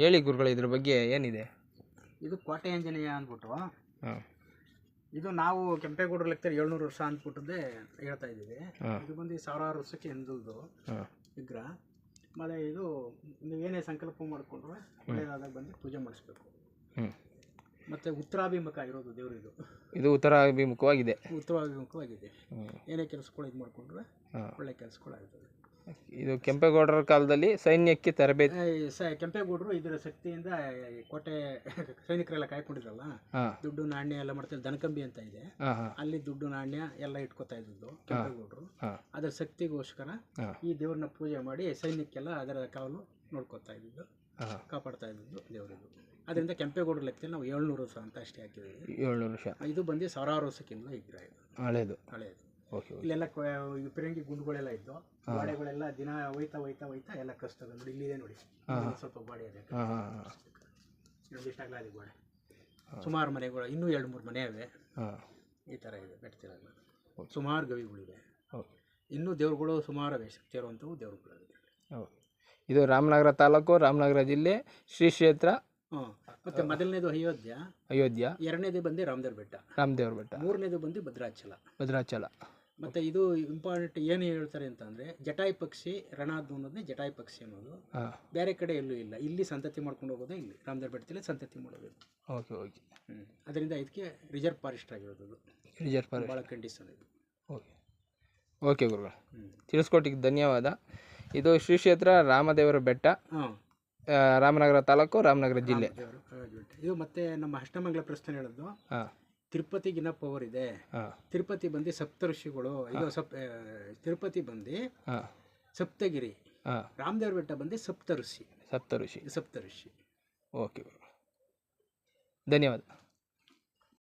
ಹೇಳಿ ಗುರುಗಳು, ಇದ್ರ ಬಗ್ಗೆ ಏನಿದೆ? ಇದು ಕೋಟೆ ಆಂಜನೇಯ ಅಂದ್ಬಿಟ್ಟು ಹಾಂ, ಇದು ನಾವು ಕೆಂಪೇಗೌಡರ ಲೆಕ್ಕದಲ್ಲಿ 700 ವರ್ಷ ಅಂದ್ಬಿಟ್ಟದ್ದೇ ಹೇಳ್ತಾ ಇದ್ದೀವಿ. ಇದು ಬಂದು ಸಾವಿರಾರು ವರ್ಷಕ್ಕೆ ಹಿಂದಲ್ದು ವಿಗ್ರಹ. ಮತ್ತು ಇದು ನೀವೇನೇ ಸಂಕಲ್ಪ ಮಾಡಿಕೊಂಡ್ರೆ ಒಳ್ಳೆಯದಾದಾಗ ಬಂದು ಪೂಜೆ ಮಾಡಿಸ್ಬೇಕು. ಮತ್ತು ಉತ್ತರಾಭಿಮುಖ ಇರೋದು ದೇವರು ಇದು. ಇದು ಉತ್ತರಾಭಿಮುಖವಾಗಿದೆ. ಉತ್ತರಾಭಿಮುಖವಾಗಿದೆ. ಏನೇ ಕೆಲಸಗಳು ಇದು ಮಾಡಿಕೊಂಡ್ರೆ ಒಳ್ಳೆ ಕೆಲಸಗಳಾಗ್ತದೆ. ಇದು ಕೆಂಪೇಗೌಡರ ಕಾಲದಲ್ಲಿ ಸೈನ್ಯಕ್ಕೆ ತರಬೇತಿ. ಕೆಂಪೇಗೌಡರು ಇದರ ಶಕ್ತಿಯಿಂದ ಕೋಟೆ ಸೈನಿಕರೆಲ್ಲ ಕಾಯ್ಕೊಂಡಿದ್ರಲ್ಲ, ದುಡ್ಡು ನಾಣ್ಯ ಎಲ್ಲ ಮಾಡ್ತಾರೆ. ದನಕಂಬಿ ಅಂತ ಇದೆ, ಅಲ್ಲಿ ದುಡ್ಡು ನಾಣ್ಯ ಎಲ್ಲ ಇಟ್ಕೋತಾ ಇದ್ದದ್ದು ಕೆಂಪೇಗೌಡರು. ಅದರ ಶಕ್ತಿಗೋಸ್ಕರ ಈ ದೇವ್ರನ್ನ ಪೂಜೆ ಮಾಡಿ ಸೈನ್ಯಕ್ಕೆಲ್ಲ ಅದರ ಕಾವಲು ನೋಡ್ಕೋತಾ ಇದ್ದಿದ್ದು, ಕಾಪಾಡ್ತಾ ಇದ್ದದ್ದು ದೇವರಿದು. ಅದರಿಂದ ಕೆಂಪೇಗೌಡರ ಲೆಕ್ಕದಲ್ಲಿ ನಾವು 700 ವರ್ಷ ಅಂತ ಅಷ್ಟೇ ಹಾಕಿದ್ದೀವಿ. 700 ವರ್ಷ. ಇದು ಬಂದು ಸಾವಿರಾರು ವರ್ಷಕ್ಕಿಂತ ವಿಗ್ರಹ ಇದು. ಹಳೇದು. ಇಲ್ಲೆಲ್ಲ ಪಿರಂಗಿ ಗುಂಡುಗಳೆಲ್ಲ ಇದ್ದು, ಗೋಡೆಗಳೆಲ್ಲ ದಿನ ಹೋಯ್ತಾ ಎಲ್ಲ ಕಸ್ತದೆ ನೋಡಿ. ಇಲ್ಲಿದೆ ನೋಡಿ, ಸ್ವಲ್ಪ ಗೋಡೆ ಇದೆ, ಇಷ್ಟಾಗಲ್ಲ ಅದು ಗೋಡೆ. ಸುಮಾರು ಮನೆಗಳು, ಇನ್ನೂ 2-3 ಮನೆ ಇವೆ. ಈ ಥರ ಇದೆ ಬೆಟ್ಟತಿರಲ್ಲ. ಸುಮಾರು ಗವಿಗಳಿವೆ. ಇನ್ನೂ ದೇವ್ರುಗಳು ಸುಮಾರು ಇವೆ, ಶಕ್ತಿ ಇರುವಂಥವು ದೇವ್ರುಗಳಿವೆ. ಇದು ರಾಮನಗರ ತಾಲೂಕು, ರಾಮನಗರ ಜಿಲ್ಲೆ, ಶ್ರೀ ಕ್ಷೇತ್ರ. ಮತ್ತೆ ಮೊದಲನೇದು ಅಯೋಧ್ಯ, ಎರಡನೇದು ಬಂದು ರಾಮದೇವ್ರ ಬೆಟ್ಟ, ಮೂರನೇದು ಬಂದು ಭದ್ರಾಚಲ. ಮತ್ತೆ ಇದು ಇಂಪಾರ್ಟೆಂಟ್ ಏನು ಹೇಳ್ತಾರೆ ಅಂತಂದ್ರೆ, ಜಟಾಯಿ ಪಕ್ಷಿ ರಣಾದ್ದು ಅನ್ನೋದನ್ನೇ ಜಟಾಯಿ ಪಕ್ಷಿ ಅನ್ನೋದು. ಬೇರೆ ಕಡೆ ಎಲ್ಲೂ ಇಲ್ಲ. ಇಲ್ಲಿ ಸಂತತಿ ಮಾಡ್ಕೊಂಡು ಹೋಗೋದೇ ಇಲ್ಲಿ ರಾಮದೇವ್ರ ಬೆಟ್ಟದಲ್ಲಿ ಸಂತತಿ ಮಾಡೋದು. ಅದರಿಂದ ಇದಕ್ಕೆ ರಿಸರ್ವ್ ಫಾರೆಸ್ಟ್ ಆಗಿರೋದು. ಭಾಳ ಕಂಡೀಷನ್ ಇದು. ಓಕೆ ಗುರುಗಳು, ತಿಳಿಸ್ಕೊಟ್ಟಿಗೆ ಧನ್ಯವಾದ. ಇದು ಶ್ರೀ ಕ್ಷೇತ್ರ ರಾಮದೇವರ ಬೆಟ್ಟ, ರಾಮನಗರ ತಾಲೂಕು, ರಾಮನಗರ ಜಿಲ್ಲೆ. ಇದು ಮತ್ತೆ ನಮ್ಮ ಅಷ್ಟಮಂಗಲ ಪ್ರಸ್ಥಾನ ಹೇಳೋದು. ತಿರುಪತಿಗಿನ್ನ ಪವರ್ ಇದೆ. ತಿರುಪತಿ ಬಂದು ಸಪ್ತಋಷಿಗಳು. ಇದು ತಿರುಪತಿ ಬಂದು ಸಪ್ತಗಿರಿ, ರಾಮದೇವ್ರ ಬೆಟ್ಟ ಬಂದು ಸಪ್ತಋಷಿ. ಓಕೆ, ಧನ್ಯವಾದ.